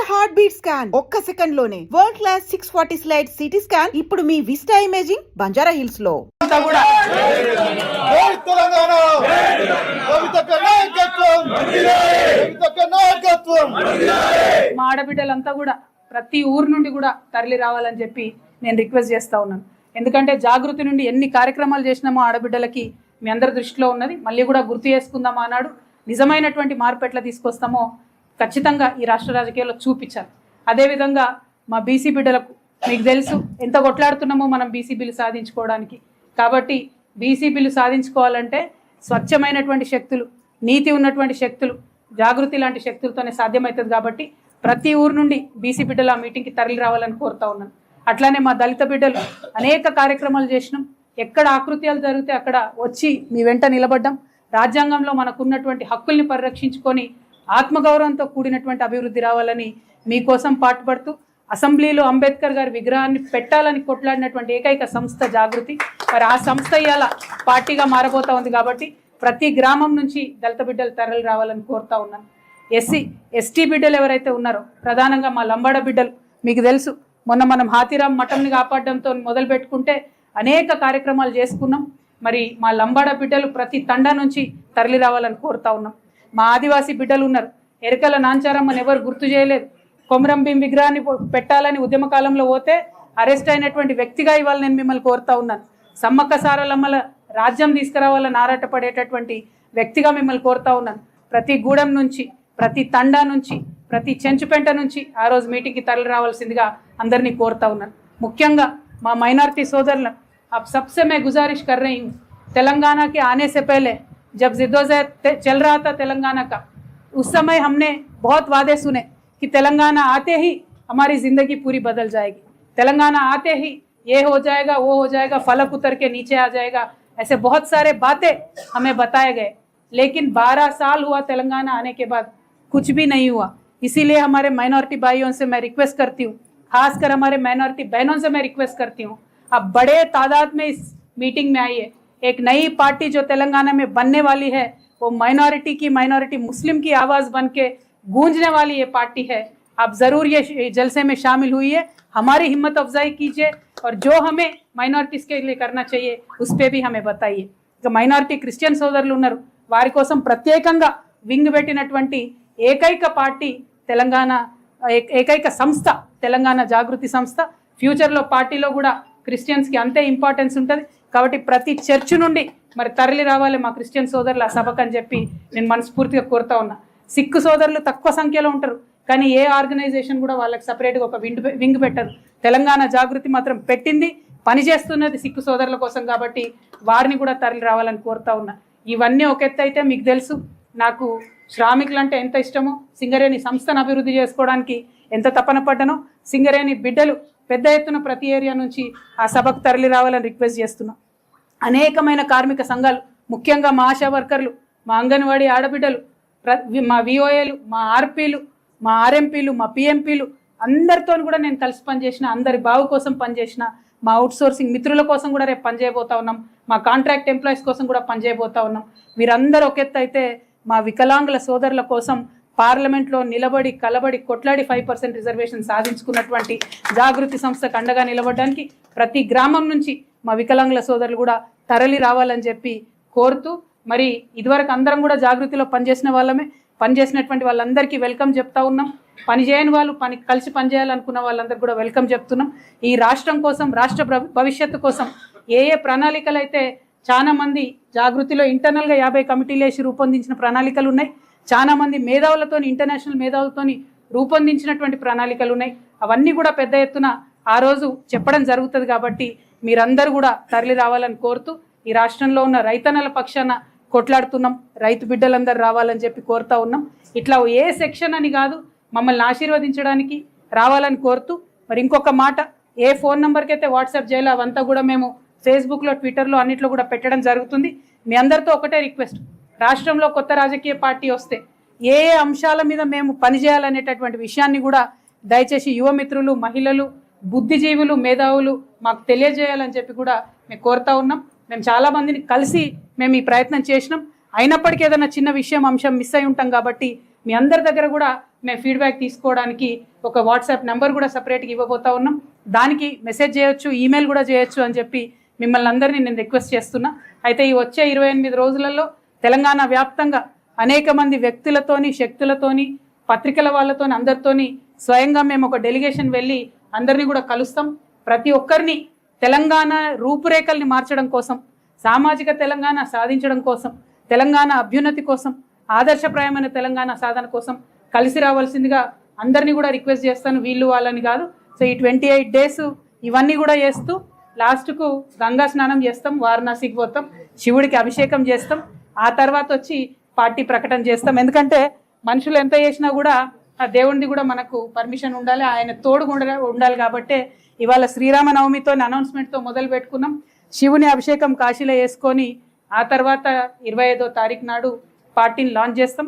Heart beat scan ఒక్క second లోనే world class 640 slide CT scan ఇప్పుడు మీ విస్టా ఇమేజింగ్ బంజారా హిల్స్ లో. మా ఆడబిడ్డలంతా కూడా ప్రతి ఊరు నుండి కూడా తరలి రావాలని చెప్పి నేను రిక్వెస్ట్ చేస్తా ఉన్నాను. ఎందుకంటే జాగృతి నుండి ఎన్ని కార్యక్రమాలు చేసినామో ఆడబిడ్డలకి మీ అందరి దృష్టిలో ఉన్నది. మళ్ళీ కూడా గుర్తు చేసుకుందాం అన్నాడు. నిజమైనటువంటి మార్పు ఎట్లా తీసుకొస్తామో ఖచ్చితంగా ఈ రాష్ట్ర రాజకీయాల్లో చూపించాలి. అదేవిధంగా మా బీసీ బిడ్డలకు మీకు తెలుసు ఎంత కొట్లాడుతున్నామో మనం బీసీ బిల్లు సాధించుకోవడానికి. కాబట్టి బీసీ బిల్లు సాధించుకోవాలంటే స్వచ్ఛమైనటువంటి శక్తులు, నీతి ఉన్నటువంటి శక్తులు, జాగృతి లాంటి శక్తులతోనే సాధ్యమవుతుంది. కాబట్టి ప్రతి ఊరు నుండి బీసీ బిడ్డలు ఆ మీటింగ్కి తరలి రావాలని కోరుతా ఉన్నాను. అట్లానే మా దళిత బిడ్డలు అనేక కార్యక్రమాలు చేసినాం. ఎక్కడ ఆకృత్యాలు జరిగితే అక్కడ వచ్చి మీ వెంట నిలబడ్డాం. రాజ్యాంగంలో మనకున్నటువంటి హక్కుల్ని పరిరక్షించుకొని ఆత్మగౌరవంతో కూడినటువంటి అభివృద్ధి రావాలని మీకోసం పాటుపడుతూ అసెంబ్లీలో అంబేద్కర్ గారి విగ్రహాన్ని పెట్టాలని కొట్లాడినటువంటి ఏకైక సంస్థ జాగృతి. మరి ఆ సంస్థ ఇవాళ పార్టీగా మారబోతా ఉంది. కాబట్టి ప్రతి గ్రామం నుంచి దళిత బిడ్డలు తరలి రావాలని కోరుతా ఉన్నాను. ఎస్సీ ఎస్టీ బిడ్డలు ఎవరైతే ఉన్నారో, ప్రధానంగా మా లంబాడ బిడ్డలు మీకు తెలుసు, మొన్న మనం హాతీరాం మఠంని కాపాడడంతో మొదలు పెట్టుకుంటే అనేక కార్యక్రమాలు చేసుకున్నాం. మరి మా లంబాడ బిడ్డలు ప్రతి తండా నుంచి తరలి రావాలని కోరుతా ఉన్నాం. మా ఆదివాసీ బిడ్డలు ఉన్నారు. ఎరకల నాంచారమ్మని ఎవరు గుర్తు చేయలేదు. కొమరం భీం విగ్రహాన్ని పెట్టాలని ఉద్యమ కాలంలో పోతే అరెస్ట్ అయినటువంటి వ్యక్తిగా ఇవాళ నేను మిమ్మల్ని కోరుతా ఉన్నాను. సమ్మక్క సారలమ్మల రాజ్యం తీసుకురావాలని ఆరాటపడేటటువంటి వ్యక్తిగా మిమ్మల్ని కోరుతా ఉన్నాను. ప్రతి గూడెం నుంచి, ప్రతి తండా నుంచి, ప్రతి చెంచుపెంట నుంచి ఆ రోజు మీటింగ్కి తరలి రావాల్సిందిగా అందరినీ కోరుతా ఉన్నాను. ముఖ్యంగా మా మైనారిటీ సోదరులను अब सबसे मैं गुजारिश कर रही हूँ, तेलंगाना के आने से पहले जब जिद्दोजहद चल रहा था तेलंगाना का, उस समय हमने बहुत वादे सुने कि तेलंगाना आते ही हमारी ज़िंदगी पूरी बदल जाएगी, तेलंगाना आते ही ये हो जाएगा, वो हो जाएगा, फलक उतर के नीचे आ जाएगा, ऐसे बहुत सारे बातें हमें बताए गए. लेकिन 12 साल हुआ तेलंगाना आने के बाद, कुछ भी नहीं हुआ. इसीलिए हमारे माइनॉरिटी भाइयों से मैं रिक्वेस्ट करती हूँ, खासकर हमारे माइनॉरिटी बहनों से मैं रिक्वेस्ट करती हूँ, अब बड़े तादाद में इस मीटिंग में आइए. एक नई पार्टी जो तेलंगाना में बनने वाली है, वो माइनॉरिटी की, माइनॉरिटी मुस्लिम की आवाज़ बन के गूंजने वाली ये पार्टी है. आप ज़रूर ये जलसे में शामिल हुई है, हमारी हिम्मत अफजाई कीजिए और जो हमें माइनॉरिटीज़ के लिए करना चाहिए उस पर भी हमें बताइए. जो माइनॉरिटी क्रिश्चियन సోదరులు ఉన్నారు వారి కోసం ప్రత్యేకంగా వింగ్ పెట్టినటువంటి ఏకైక పార్టీ తెలంగాణ, ఏకైక సంస్థ తెలంగాణ జాగృతి సంస్థ. ఫ్యూచర్లో పార్టీలో కూడా క్రిస్టియన్స్కి అంతే ఇంపార్టెన్స్ ఉంటుంది. కాబట్టి ప్రతి చర్చ్ నుండి మరి తరలి రావాలి మా క్రిస్టియన్ సోదరులు ఆ సభకు అని చెప్పి నేను మనస్ఫూర్తిగా కోరుతా ఉన్నా. సిక్ సోదరులు తక్కువ సంఖ్యలో ఉంటారు, కానీ ఏ ఆర్గనైజేషన్ కూడా వాళ్ళకి సపరేట్గా ఒక వింగ్ పెట్టరు. తెలంగాణ జాగృతి మాత్రం పెట్టింది, పనిచేస్తున్నది సిక్ సోదరుల కోసం. కాబట్టి వారిని కూడా తరలి రావాలని కోరుతా ఉన్నా. ఇవన్నీ ఒక ఎత్తు అయితే మీకు తెలుసు, నాకు శ్రామికులు అంటే ఎంత ఇష్టమో, సింగరేణి సంస్థను అభివృద్ధి చేసుకోవడానికి ఎంత తపన పడ్డానో, సింగరేణి బిడ్డలు పెద్ద ఎత్తున ప్రతి ఏరియా నుంచి ఆ సభకు తరలి రావాలని రిక్వెస్ట్ చేస్తున్నాం. అనేకమైన కార్మిక సంఘాలు, ముఖ్యంగా మా ఆశా వర్కర్లు, మా అంగన్వాడీ ఆడబిడ్డలు, మా విఓఏలు, మా ఆర్పీలు, మా ఆర్ఎంపీలు, మా పిఎంపీలు అందరితో కూడా నేను కలిసి పనిచేసిన, అందరి బావు కోసం పనిచేసిన, మా అవుట్సోర్సింగ్ మిత్రుల కోసం కూడా రేపు పనిచేయబోతా ఉన్నాం, మా కాంట్రాక్ట్ ఎంప్లాయీస్ కోసం కూడా పనిచేయబోతా ఉన్నాం. వీరందరూ ఒక ఎత్తు అయితే మా వికలాంగుల సోదరుల కోసం పార్లమెంట్లో నిలబడి కలబడి కొట్లాడి 5% రిజర్వేషన్ సాధించుకున్నటువంటి జాగృతి సంస్థకు అండగా నిలబడడానికి ప్రతి గ్రామం నుంచి మా వికలాంగుల సోదరులు కూడా తరలి రావాలని చెప్పి కోరుతూ, మరి ఇదివరకు అందరం కూడా జాగృతిలో పనిచేసిన వాళ్ళమే, పనిచేసినటువంటి వాళ్ళందరికీ వెల్కమ్ చెప్తా ఉన్నాం. పనిచేయని వాళ్ళు కలిసి పనిచేయాలనుకున్న వాళ్ళందరికీ కూడా వెల్కమ్ చెప్తున్నాం. ఈ రాష్ట్రం కోసం, రాష్ట్ర భవిష్యత్తు కోసం ఏ ప్రణాళికలు అయితే చాలామంది జాగృతిలో ఇంటర్నల్గా 50 కమిటీలు వేసి రూపొందించిన ప్రణాళికలు ఉన్నాయి, చాలామంది మేధావులతో, ఇంటర్నేషనల్ మేధావులతో రూపొందించినటువంటి ప్రణాళికలు ఉన్నాయి. అవన్నీ కూడా పెద్ద ఎత్తున ఆ రోజు చెప్పడం జరుగుతుంది. కాబట్టి మీరందరూ కూడా తరలి రావాలని కోరుతూ, ఈ రాష్ట్రంలో ఉన్న రైతన్నల పక్షాన కొట్లాడుతున్నాం, రైతు బిడ్డలందరూ రావాలని చెప్పి కోరుతా ఉన్నాం. ఇట్లా ఏ సెక్షన్ అని కాదు, మమ్మల్ని ఆశీర్వదించడానికి రావాలని కోరుతూ, మరి ఇంకొక మాట, ఏ ఫోన్ నెంబర్కి అయితే వాట్సాప్ చేయాలో అవంతా కూడా మేము ఫేస్బుక్లో, ట్విట్టర్లో అన్నిట్లో కూడా పెట్టడం జరుగుతుంది. మీ అందరితో ఒకటే రిక్వెస్ట్, రాష్ట్రంలో కొత్త రాజకీయ పార్టీ వస్తే ఏ అంశాల మీద మేము పనిచేయాలనేటటువంటి విషయాన్ని కూడా దయచేసి యువమిత్రులు, మహిళలు, బుద్ధిజీవులు, మేధావులు మాకు తెలియజేయాలని చెప్పి కూడా మేము కోరుతా ఉన్నాం. మేము చాలామందిని కలిసి మేము ఈ ప్రయత్నం చేసినాం. అయినప్పటికీ ఏదైనా చిన్న విషయం, అంశం మిస్ అయి ఉంటాం. కాబట్టి మీ అందరి దగ్గర కూడా మేము ఫీడ్బ్యాక్ తీసుకోవడానికి ఒక వాట్సాప్ నెంబర్ కూడా సపరేట్గా ఇవ్వబోతా ఉన్నాం. దానికి మెసేజ్ చేయొచ్చు, ఈమెయిల్ కూడా చేయొచ్చు అని చెప్పి మిమ్మల్ని అందరినీ నేను రిక్వెస్ట్ చేస్తున్నా. అయితే ఈ వచ్చే 28 రోజులలో తెలంగాణ వ్యాప్తంగా అనేక మంది వ్యక్తులతోని, శక్తులతోని, పత్రికల వాళ్ళతోని, అందరితోని స్వయంగా మేము ఒక డెలిగేషన్ వెళ్ళి అందరినీ కూడా కలుస్తాం. ప్రతి ఒక్కరిని తెలంగాణ రూపురేఖల్ని మార్చడం కోసం, సామాజిక తెలంగాణ సాధించడం కోసం, తెలంగాణ అభ్యున్నతి కోసం, ఆదర్శప్రాయమైన తెలంగాణ సాధన కోసం కలిసి రావాల్సిందిగా అందరినీ కూడా రిక్వెస్ట్ చేస్తాను. వీళ్ళు వాళ్ళని కాదు. సో ఈ 28 డేస్ ఇవన్నీ కూడా చేస్తూ లాస్ట్కు గంగా స్నానం చేస్తాం, వారణాసికి పోతాం, శివుడికి అభిషేకం చేస్తాం, ఆ తర్వాత వచ్చి పార్టీ ప్రకటన చేస్తాం. ఎందుకంటే మనుషులు ఎంత చేసినా కూడా ఆ దేవుడిది కూడా మనకు పర్మిషన్ ఉండాలి, ఆయన తోడు ఉండాలి. కాబట్టి ఇవాళ శ్రీరామనవమితో అనౌన్స్మెంట్తో మొదలు పెట్టుకున్నాం. శివుని అభిషేకం కాశీలో వేసుకొని ఆ తర్వాత 25వ తారీఖు నాడు పార్టీని లాంచ్ చేస్తాం.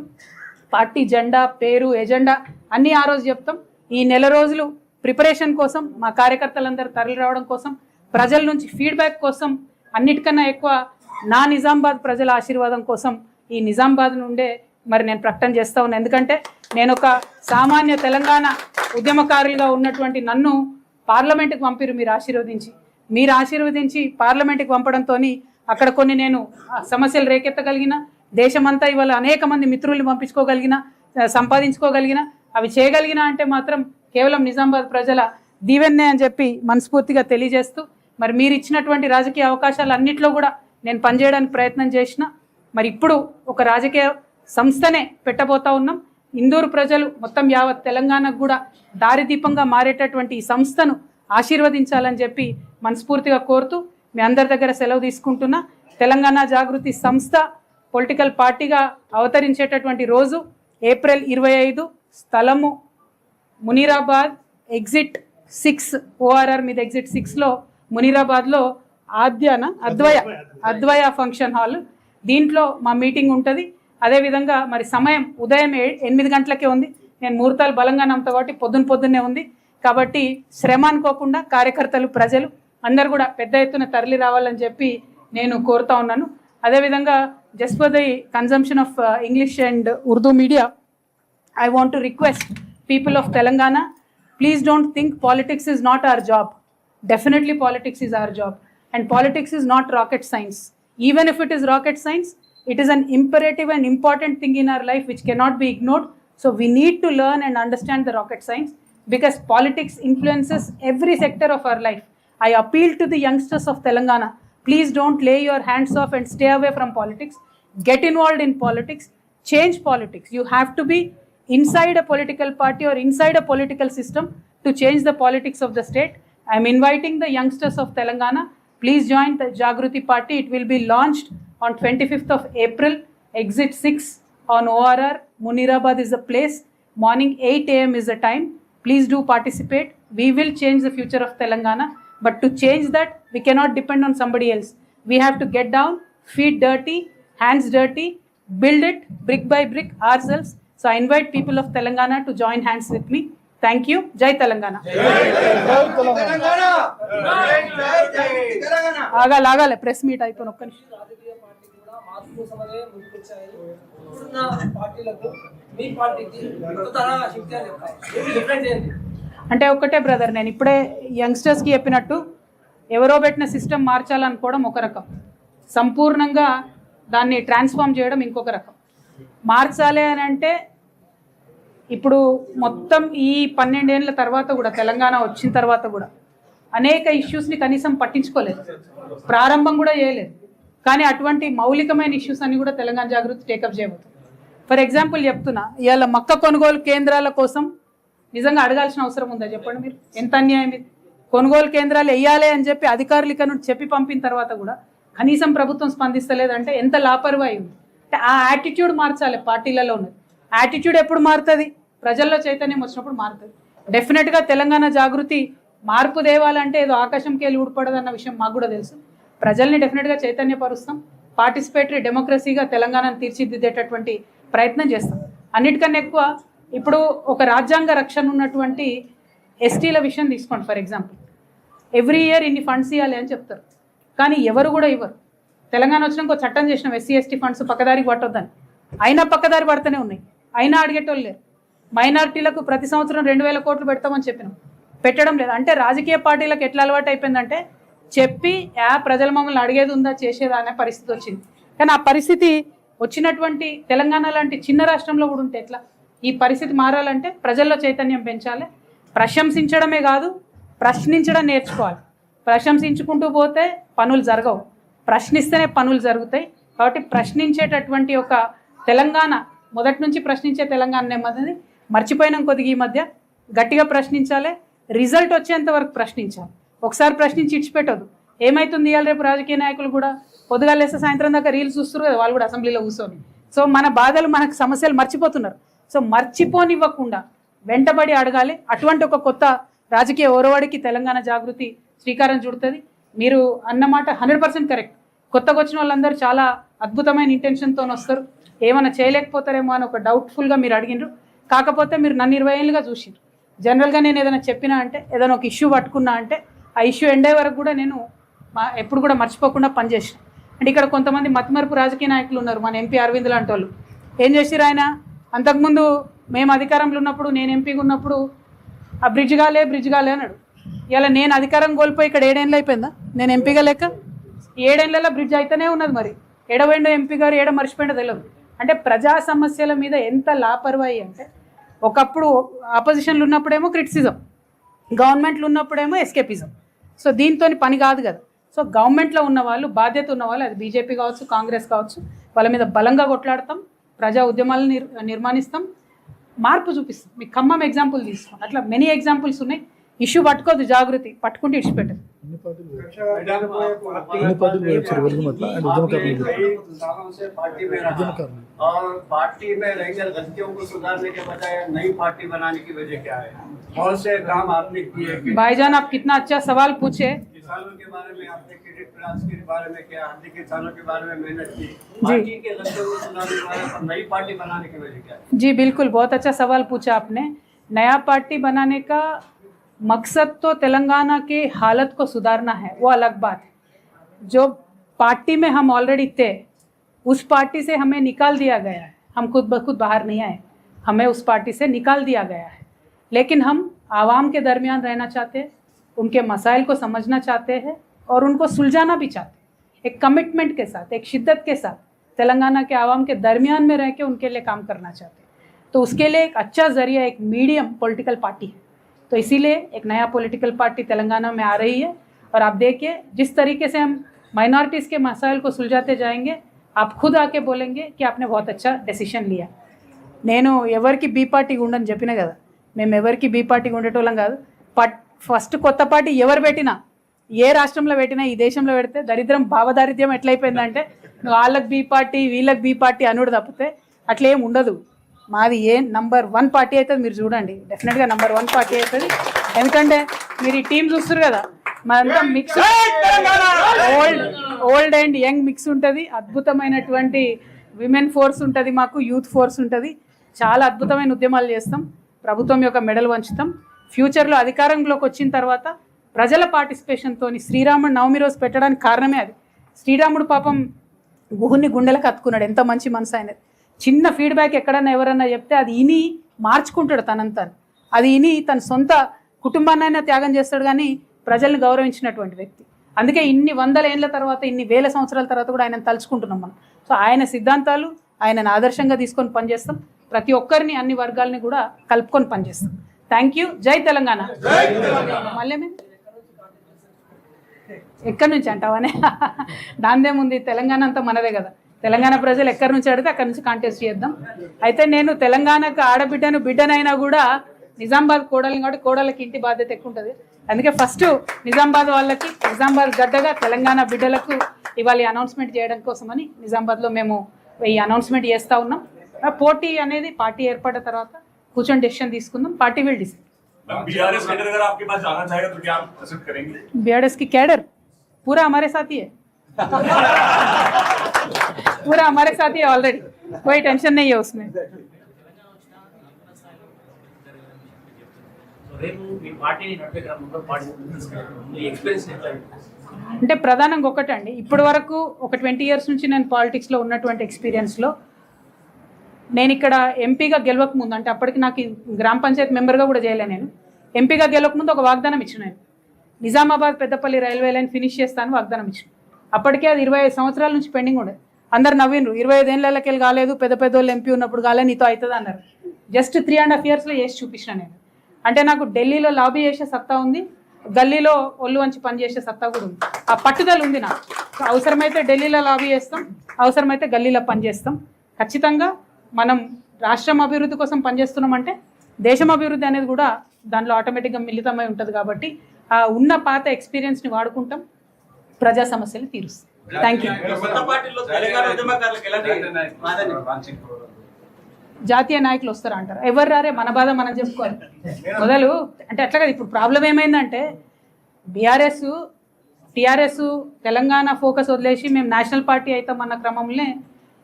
పార్టీ జెండా, పేరు, ఎజెండా అన్నీ ఆ రోజు చెప్తాం. ఈ నెల రోజులు ప్రిపరేషన్ కోసం, మా కార్యకర్తలందరూ తరలి రావడం కోసం, ప్రజల నుంచి ఫీడ్బ్యాక్ కోసం, అన్నిటికన్నా ఎక్కువ నా నిజామాబాద్ ప్రజల ఆశీర్వాదం కోసం ఈ నిజామాబాద్ నుండే మరి నేను ప్రకటన చేస్తూ ఉన్నాను. ఎందుకంటే నేను ఒక సామాన్య తెలంగాణ ఉద్యమకారులుగా ఉన్నటువంటి నన్ను పార్లమెంట్కి పంపిరు మీరు ఆశీర్వదించి పార్లమెంట్కి పంపడంతో అక్కడ కొన్ని నేను సమస్యలు రేకెత్తగలిగిన, దేశమంతా ఇవాళ అనేక మంది మిత్రుల్ని పంపించుకోగలిగిన, సంపాదించుకోగలిగిన, అవి చేయగలిగిన అంటే మాత్రం కేవలం నిజామాబాద్ ప్రజల దీవెన్నే అని చెప్పి మనస్ఫూర్తిగా తెలియజేస్తూ, మరి మీరు ఇచ్చినటువంటి రాజకీయ అవకాశాలు అన్నింటిలో కూడా నేను పనిచేయడానికి ప్రయత్నం చేసిన. మరి ఇప్పుడు ఒక రాజకీయ సంస్థనే పెట్టబోతా ఉన్నాం. ఇందూరు ప్రజలు మొత్తం యావత్ తెలంగాణకు కూడా దారిదీపంగా మారేటటువంటి ఈ సంస్థను ఆశీర్వదించాలని చెప్పి మనస్ఫూర్తిగా కోరుతూ మీ అందరి దగ్గర సెలవు తీసుకుంటున్నా. తెలంగాణ జాగృతి సంస్థ పొలిటికల్ పార్టీగా అవతరించేటటువంటి రోజు ఏప్రిల్ 25, స్థలము మునీరాబాద్, ఎగ్జిట్ 6, ORR మీద ఎగ్జిట్ 6లో మునీరాబాద్లో అద్వయ ఫంక్షన్ హాల్. దీంట్లో మా మీటింగ్ ఉంటుంది. అదేవిధంగా మరి సమయం ఉదయం 8 గంటలకే ఉంది. నేను ముహూర్తాలు బలంగా నమ్ముతా కాబట్టి పొద్దున్నే ఉంది. కాబట్టి శ్రమ అనుకోకుండా కార్యకర్తలు, ప్రజలు అందరు కూడా పెద్ద ఎత్తున తరలి రావాలని చెప్పి నేను కోరుతా ఉన్నాను. అదేవిధంగా just for the consumption of English and Urdu media, I want to request people of Telangana, please don't think politics is not our job. Definitely politics is our job, and politics is not rocket science. Even if it is rocket science, it is an imperative and important thing in our life which cannot be ignored. So we need to learn and understand the rocket science, because politics influences every sector of our life. I appeal to the youngsters of Telangana, please don't lay your hands off and stay away from politics. Get involved in politics, change politics. You have to be inside a political party or inside a political system to change the politics of the state. I am inviting the youngsters of Telangana, please join the Jagruti party. It will be launched on 25th of April, exit 6 on ORR. Munirabad is the place. Morning 8 AM is the time. Please do participate. We will change the future of Telangana. But to change that, we cannot depend on somebody else. We have to get down, feet dirty, hands dirty, build it brick by brick ourselves. So I invite people of Telangana to join hands with me. Thank you. Jai Telangana. ఆగాలి press meet అయిపోయిన ఒక్క నిమిషం. అంటే ఒక్కటే brother, నేను ఇప్పుడే యంగ్స్టర్స్కి చెప్పినట్టు ఎవరో పెట్టిన సిస్టమ్ మార్చాలనుకోవడం ఒక రకం, సంపూర్ణంగా దాన్ని ట్రాన్స్ఫార్మ్ చేయడం ఇంకొక రకం. మార్చాలి అని అంటే ఇప్పుడు మొత్తం ఈ 12 ఏళ్ళ తర్వాత కూడా, తెలంగాణ వచ్చిన తర్వాత కూడా అనేక ఇష్యూస్ని కనీసం పట్టించుకోలేదు, ప్రారంభం కూడా చేయలేదు. కానీ అటువంటి మౌలికమైన ఇష్యూస్ అన్ని కూడా తెలంగాణ జాగృతి టేకప్ చేయబోతుంది. ఫర్ ఎగ్జాంపుల్ చెప్తున్నా, ఇవాళ మక్క కొనుగోలు కేంద్రాల కోసం నిజంగా అడగాల్సిన అవసరం ఉందా చెప్పండి మీరు? ఎంత అన్యాయం ఇది. కొనుగోలు కేంద్రాలు వేయాలి అని చెప్పి అధికారులు ఇక్కడ నుండి చెప్పి పంపిన తర్వాత కూడా కనీసం ప్రభుత్వం స్పందిస్తలేదంటే ఎంత లాపర్వాయి ఉంది. అంటే ఆ యాటిట్యూడ్ మార్చాలి పార్టీలలో ఉన్నది. యాటిట్యూడ్ ఎప్పుడు మారుతుంది? ప్రజల్లో చైతన్యం వచ్చినప్పుడు మారుతుంది. డెఫినెట్గా తెలంగాణ జాగృతి మార్పు తేవాలంటే ఏదో ఆకాశంకి వెళ్ళి ఊడిపడదన్న విషయం మాకు కూడా తెలుసు. ప్రజల్ని డెఫినెట్గా చైతన్యపరుస్తాం. పార్టిసిపేటరీ డెమోక్రసీగా తెలంగాణను తీర్చిదిద్దేటటువంటి ప్రయత్నం చేస్తాం. అన్నిటికన్నా ఎక్కువ ఇప్పుడు ఒక రాజ్యాంగ రక్షణ ఉన్నటువంటి ఎస్టీల విషయం తీసుకోండి. ఫర్ ఎగ్జాంపుల్, ఎవ్రీ ఇయర్ ఇన్ని ఫండ్స్ ఇవ్వాలి అని చెప్తారు, కానీ ఎవరు కూడా ఇవ్వరు. తెలంగాణ వచ్చినాక చట్టం చేసినాం, SC ST ఫండ్స్ పక్కదారికి పట్టొద్దని. అయినా పక్కదారి పడుతూనే ఉన్నాయి, అయినా అడిగేటోళ్ళు లేరు. మైనారిటీలకు ప్రతి సంవత్సరం 2,000 కోట్లు పెడతామని చెప్పినాం, పెట్టడం లేదు. అంటే రాజకీయ పార్టీలకు ఎట్లా అలవాటు అయిపోయిందంటే చెప్పి ప్రజలు మమ్మల్ని అడిగేది ఉందా చేసేదా అనే పరిస్థితి వచ్చింది. కానీ ఆ పరిస్థితి వచ్చినటువంటి తెలంగాణ లాంటి చిన్న రాష్ట్రంలో కూడా ఉంటే ఎట్లా? ఈ పరిస్థితి మారాలంటే ప్రజల్లో చైతన్యం పెంచాలి. ప్రశంసించడమే కాదు, ప్రశ్నించడం నేర్చుకోవాలి. ప్రశంసించుకుంటూ పోతే పనులు జరగవు, ప్రశ్నిస్తేనే పనులు జరుగుతాయి. కాబట్టి ప్రశ్నించేటటువంటి ఒక తెలంగాణ, మొదటి నుంచి ప్రశ్నించే తెలంగాణ నెమ్మది మర్చిపోయినాం కొద్దిగా. ఈ మధ్య గట్టిగా ప్రశ్నించాలి, రిజల్ట్ వచ్చేంత వరకు ప్రశ్నించాలి. ఒకసారి ప్రశ్నించి ఇచ్చిపెట్టదు. ఏమవుతుంది ఇవాళ రేపు రాజకీయ నాయకులు కూడా పొద్దుగా లేస్తే సాయంత్రం దాకా రీల్స్ చూస్తారు కదా, వాళ్ళు కూడా అసెంబ్లీలో కూర్చొని. సో మన బాధలు, మనకు సమస్యలు మర్చిపోతున్నారు. సో మర్చిపోనివ్వకుండా వెంటబడి అడగాలి. అటువంటి ఒక కొత్త రాజకీయ ఓరవాడికి తెలంగాణ జాగృతి శ్రీకారం చుడుతుంది. మీరు అన్నమాట 100% కరెక్ట్. కొత్తగా వచ్చిన వాళ్ళందరూ చాలా అద్భుతమైన ఇంటెన్షన్తో వస్తారు, ఏమైనా చేయలేకపోతారేమో అని ఒక డౌట్ఫుల్గా మీరు అడిగినారు. కాకపోతే మీరు నన్ను 20 ఏళ్ళుగా చూసినారు. జనరల్గా నేను ఏదైనా చెప్పినా అంటే, ఏదైనా ఒక ఇష్యూ పట్టుకున్నా అంటే ఆ ఇష్యూ ఎండే వరకు కూడా నేను ఎప్పుడు కూడా మర్చిపోకుండా పనిచేసిన. అంటే ఇక్కడ కొంతమంది మతిమరుపు రాజకీయ నాయకులు ఉన్నారు. మన ఎంపీ అరవింద్ లాంటి వాళ్ళు ఏం చేసిరు, ఆయన అంతకుముందు మేము అధికారంలో ఉన్నప్పుడు, నేను ఎంపీగా ఉన్నప్పుడు ఆ బ్రిడ్జ్ కాలే అన్నాడు. ఇలా నేను అధికారం కోల్పోయి ఇక్కడ 7 ఏళ్ళు అయిపోయిందా నేను ఎంపీగా లేక? 7 ఏళ్లలో బ్రిడ్జ్ అయితేనే ఉన్నది. మరి ఎడవేండో ఎంపీ గారు ఏడ మర్చిపోయిండో తెలియదు. అంటే ప్రజా సమస్యల మీద ఎంత లాపర్వాయి అంటే, ఒకప్పుడు ఆపోజిషన్లు ఉన్నప్పుడేమో క్రిటిసిజం, గవర్నమెంట్లు ఉన్నప్పుడేమో ఎస్కేపిజం. సో దీంతో పని కాదు కదా. సో గవర్నమెంట్లో ఉన్న వాళ్ళు, బాధ్యత ఉన్న వాళ్ళు, అది బీజేపీ కావచ్చు, కాంగ్రెస్ కావచ్చు, వాళ్ళ మీద బలంగా కొట్లాడతాం, ప్రజా ఉద్యమాలను నిర్మాణిస్తాం, మార్పు చూపిస్తాం. మీకు ఖమ్మం ఎగ్జాంపుల్ తీసుకోం, అట్లా మెనీ ఎగ్జాంపుల్స్ ఉన్నాయి. ఇష్యూ పట్టుకోదు, జాగృతి పట్టుకుంటే ఇడిచిపెట్టదు. और पार्टी में रहकर गलतियों को सुधारने के बजाय नई पार्टी बनाने की वजह क्या है? बहुत से काम आपने किए। भाईजान आप कितना अच्छा सवाल पूछे। किसानों के बारे में आपने क्रेडिट प्राप्त के बारे में क्या, हमने किसानों के बारे में मेहनत की, पार्टी के गलतियों को सुधारने के बारे में नई पार्टी बनाने की वजह क्या है? जी बिल्कुल, बहुत अच्छा सवाल पूछा आपने। नया पार्टी बनाने का मकसद तो तेलंगाना के हालत को सुधारना है, वो अलग बात है। जो पार्टी में हम ऑलरेडी थे, उस पार्टी से हमें निकाल दिया गया है। हम खुद ब खुद बाहर नहीं आए, हमें उस पार्टी से निकाल दिया गया है। लेकिन हम आवाम के दरमियान रहना चाहते हैं, उनके मसाइल को समझना चाहते हैं और उनको सुलझाना भी चाहते हैं। एक कमिटमेंट के साथ, एक शिद्दत के साथ तेलंगाना के आवाम के दरमियान में रह के उनके लिए काम करना चाहते हैं। तो उसके लिए एक अच्छा ज़रिया एक मीडियम पॉलिटिकल पार्टी है। तो इसीलिए एक नया पॉलिटिकल पार्टी तेलंगाना में आ रही है। और आप देखिए जिस तरीके से हम माइनॉरिटीज़ के मसाइल को सुलझाते जाएंगे, आप खुद आके बोलेंगे कि आपने बहुत अच्छा డెసిషన్ लिया। నేను ఎవరికి బీ పార్టీగా ఉండని చెప్పిన కదా, మేము ఎవరికి బీ పార్టీగా ఉండేటోళ్ళం కాదు. ఫస్ట్ కొత్త పార్టీ ఎవరు పెట్టినా, ఏ రాష్ట్రంలో పెట్టినా, ఈ దేశంలో పెడితే దరిద్రం, భావదారిద్ర్యం ఎట్లయిపోయిందంటే నువ్వు వాళ్ళకి బీ పార్టీ వీళ్ళకి బీ పార్టీ అనుడు తప్పితే అట్లేం ఉండదు. మాది నంబర్ 1 పార్టీ అవుతుంది. మీరు చూడండి, డెఫినెట్గా నంబర్ 1 పార్టీ అవుతుంది. ఎందుకంటే మీరు ఈ టీం చూస్తారు కదా, మనంతా mix, old and young mix ఉంటుంది. అద్భుతమైనటువంటి విమెన్ ఫోర్స్ ఉంటుంది, మాకు యూత్ ఫోర్స్ ఉంటుంది. చాలా అద్భుతమైన ఉద్యమాలు చేస్తాం, ప్రభుత్వం యొక్క మెడల్ వంచుతాం. ఫ్యూచర్లో అధికారంలోకి వచ్చిన తర్వాత ప్రజల పార్టిసిపేషన్తో శ్రీరాముడు నవమి రోజు పెట్టడానికి కారణమే అది. శ్రీరాముడు పాపం గుహుని గుండెలకు అత్తుకున్నాడు, ఎంత మంచి మనసు అయినది. చిన్న ఫీడ్బ్యాక్ ఎక్కడన్నా ఎవరన్నా చెప్తే అది ఇని మార్చుకుంటాడు తనంతా. అది ఇని తన సొంత కుటుంబాన్నైనా త్యాగం చేస్తాడు, కానీ ప్రజల్ని గౌరవించినటువంటి వ్యక్తి. అందుకే ఇన్ని 100 ఏళ్ళ తర్వాత, ఇన్ని 1000 సంవత్సరాల తర్వాత కూడా ఆయనను తలుచుకుంటున్నాం మనం. సో ఆయన సిద్ధాంతాలు ఆయనను ఆదర్శంగా తీసుకొని పనిచేస్తాం. ప్రతి ఒక్కరిని, అన్ని వర్గాలని కూడా కలుపుకొని పనిచేస్తాం. Thank you. జై తెలంగాణ. మళ్ళీ ఎక్కడి నుంచి అంటావనే దాందేముంది, తెలంగాణ అంతా మనదే కదా. తెలంగాణ ప్రజలు ఎక్కడి నుంచి అడిగితే అక్కడి నుంచి కాంటెస్ట్ చేద్దాం. అయితే నేను తెలంగాణకు ఆడబిడ్డను, బిడ్డనైనా కూడా నిజామాబాద్ కోడలు కాబట్టి కోడలకి ఇంటి బాధ్యత ఎక్కువ ఉంటుంది. అందుకే ఫస్ట్ నిజామాబాద్ వాళ్ళకి, నిజామాబాద్ గడ్డగా తెలంగాణ బిడ్డలకు ఇవాళ అనౌన్స్మెంట్ చేయడం కోసమని నిజామాబాద్లో మేము ఈ అనౌన్స్మెంట్ చేస్తూ ఉన్నాం. పోటీ అనేది పార్టీ ఏర్పడిన తర్వాత కూర్చొని డెసిషన్ తీసుకుందాం. Party will decide. बीआरएस की कैडर पूरा हमारे साथ ही है, पूरा हमारे साथ ही है ऑलरेडी, कोई टेंशन नहीं है उसमें. అంటే ప్రధానంగా ఒకటండి, ఇప్పటి వరకు ఒక 20 years నుంచి నేను పాలిటిక్స్లో ఉన్నటువంటి ఎక్స్పీరియన్స్లో నేను ఇక్కడ ఎంపీగా గెలవక ముందు, అంటే అప్పటికి నాకు ఈ గ్రామ పంచాయతీ మెంబర్గా కూడా చేయలే, నేను ఎంపీగా గెలవక ముందు ఒక వాగ్దానం ఇచ్చిన, నేను Nizamabad Peddapalli railway line finish చేస్తాను వాగ్దానం ఇచ్చిన. అప్పటికే అది 25 సంవత్సరాల నుంచి పెండింగ్ ఉండేది. అందరు నవ్విండ్రు, 25 ఏళ్ళకి వెళ్ళి కాలేదు, పెద్ద పెద్దోళ్ళు ఎంపీ ఉన్నప్పుడు కాలేదు, నీతో అవుతుంది అన్నారు. జస్ట్ 3.5 yearsలో చేసి చూపించిన నేను. అంటే నాకు ఢిల్లీలో లాబీ చేసే సత్తా ఉంది, గల్లీలో ఒళ్ళు వంచి పనిచేసే సత్తా కూడా ఉంది. ఆ పట్టుదల ఉంది నాకు. అవసరమైతే ఢిల్లీలో లాబీ చేస్తాం, అవసరమైతే గల్లీలో పనిచేస్తాం. ఖచ్చితంగా మనం రాష్ట్రం అభివృద్ధి కోసం పనిచేస్తున్నామంటే దేశం అభివృద్ధి అనేది కూడా దాంట్లో ఆటోమేటిక్గా మిళితమై ఉంటుంది. కాబట్టి ఆ ఉన్న పాత ఎక్స్పీరియన్స్ని వాడుకుంటాం, ప్రజా సమస్యలు తీరుస్తాం. Thank you. జాతీయ నాయకులు వస్తారా అంటారు, ఎవరు రారే, మన బాధ మనం చెప్పుకోవాలి మొదలు. అంటే అట్లా కదా, ఇప్పుడు ప్రాబ్లం ఏమైందంటే టీఆర్ఎస్ తెలంగాణ ఫోకస్ వదిలేసి మేము నేషనల్ పార్టీ అవుతామన్న క్రమంలో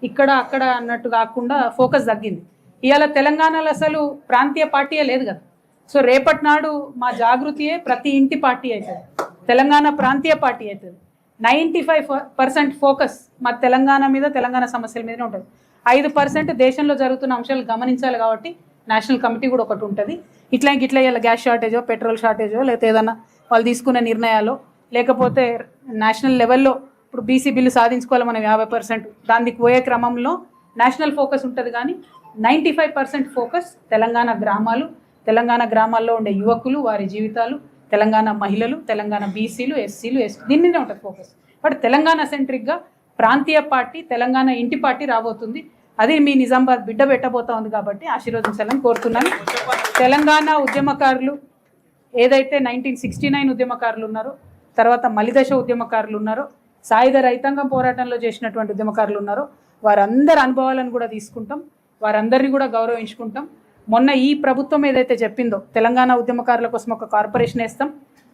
ఇక్కడ అక్కడ అన్నట్టు కాకుండా ఫోకస్ తగ్గింది. ఇవాళ తెలంగాణలో అసలు ప్రాంతీయ పార్టీయే లేదు కదా. సో రేపటి నాడు మా జాగృతియే ప్రతి ఇంటి పార్టీ అవుతుంది, తెలంగాణ ప్రాంతీయ పార్టీ అవుతుంది. 95% ఫోకస్ మా తెలంగాణ మీద, తెలంగాణ సమస్యల మీదనే ఉంటుంది. 5% దేశంలో జరుగుతున్న అంశాలు గమనించాలి కాబట్టి నేషనల్ కమిటీ కూడా ఒకటి ఉంటుంది. ఇట్లా ఇలా గ్యాస్ షార్టేజో, పెట్రోల్ షార్టేజో, లేకపోతే ఏదన్నా వాళ్ళు తీసుకునే నిర్ణయాలు, లేకపోతే నేషనల్ లెవెల్లో ఇప్పుడు బీసీ బిల్లు సాధించుకోవాలి మనం 50%, దానికి పోయే క్రమంలో నేషనల్ ఫోకస్ ఉంటుంది. కానీ 95% ఫోకస్ తెలంగాణ గ్రామాలు, తెలంగాణ గ్రామాల్లో ఉండే యువకులు, వారి జీవితాలు, తెలంగాణ మహిళలు, తెలంగాణ బీసీలు, ఎస్సీలు, దీని మీదే ఉంటుంది ఫోకస్. బట్ తెలంగాణ సెంట్రిక్గా ప్రాంతీయ పార్టీ, తెలంగాణ ఇంటి పార్టీ రాబోతుంది. అది మీ నిజామాబాద్ బిడ్డ పెట్టబోతా ఉంది కాబట్టి ఆశీర్వదించాలని కోరుతున్నాను. తెలంగాణ ఉద్యమకారులు ఏదైతే 1969 ఉద్యమకారులు ఉన్నారో, తర్వాత మలిదశ ఉద్యమకారులు ఉన్నారో, సాయుధ రైతాంగం పోరాటంలో చేసినటువంటి ఉద్యమకారులు ఉన్నారో, వారందరి అనుభవాలను కూడా తీసుకుంటాం, వారందరినీ కూడా గౌరవించుకుంటాం. మొన్న ఈ ప్రభుత్వం ఏదైతే చెప్పిందో తెలంగాణ ఉద్యమకారుల కోసం ఒక కార్పొరేషన్ వేస్తాం,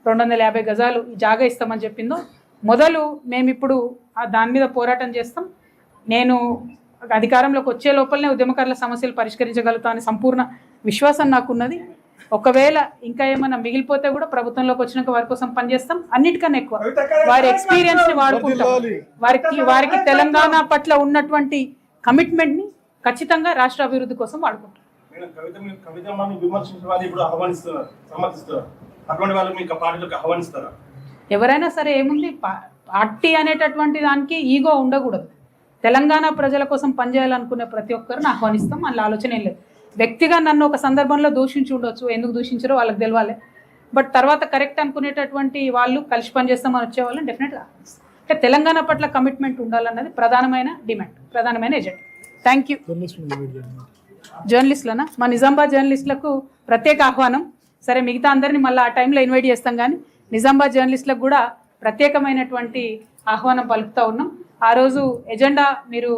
250 గజాలు ఈ జాగా ఇస్తామని చెప్పిందో, మొదలు మేమిప్పుడు దాని మీద పోరాటం చేస్తాం. నేను అధికారంలోకి వచ్చే లోపలనే ఉద్యమకారుల సమస్యలు పరిష్కరించగలుగుతా అనే సంపూర్ణ విశ్వాసం నాకున్నది. ఒకవేళ ఇంకా ఏమైనా మిగిలిపోతే కూడా ప్రభుత్వంలోకి వచ్చినాక వారి కోసం పనిచేస్తాం. అన్నిటికన్నా ఎక్కువ వారి ఎక్స్పీరియన్స్ని వాడుకుంటాం. వారికి తెలంగాణ పట్ల ఉన్నటువంటి కమిట్మెంట్ని ఖచ్చితంగా రాష్ట్ర అభివృద్ధి కోసం వాడుకుంటాం. ఎవరైనా సరే ఏముంది, పార్టీ అనేటటువంటి దానికి ఈగో ఉండకూడదు. తెలంగాణ ప్రజల కోసం పనిచేయాలనుకునే ప్రతి ఒక్కరిని ఆహ్వానిస్తాం, అందులో ఆలోచన ఏం లేదు. వ్యక్తిగా నన్ను ఒక సందర్భంలో దూషించి ఉండొచ్చు, ఎందుకు దూషించారో వాళ్ళకి తెలవాలి. బట్ తర్వాత కరెక్ట్ అనుకునేటటువంటి వాళ్ళు కలిసి పనిచేస్తామని వచ్చే వాళ్ళని డెఫినెట్గా ఆహ్వానిస్తాం. అంటే తెలంగాణ పట్ల కమిట్మెంట్ ఉండాలన్నది ప్రధానమైన డిమాండ్, ప్రధానమైన ఎజెండా. Thank you. జర్నలిస్టులనా, మా నిజామాబాద్ జర్నలిస్టులకు ప్రత్యేక ఆహ్వానం. సరే మిగతా అందరినీ మళ్ళీ ఆ టైంలో ఇన్వైట్ చేస్తాం, కానీ నిజామాబాద్ జర్నలిస్టులకు కూడా ప్రత్యేకమైనటువంటి ఆహ్వానం పలుకుతూ ఉన్నాం. ఆ రోజు ఎజెండా మీరు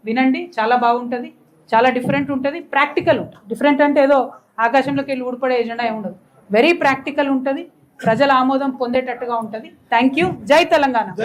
వినండి, చాలా బాగుంటుంది, చాలా డిఫరెంట్ ఉంటుంది, ప్రాక్టికల్ ఉంటుంది. డిఫరెంట్ అంటే ఏదో ఆకాశంలోకి వెళ్ళి ఊడిపడే ఎజెండా ఏమి ఉండదు, వెరీ ప్రాక్టికల్ ఉంటుంది, ప్రజల ఆమోదం పొందేటట్టుగా ఉంటుంది. Thank you. జై తెలంగాణ.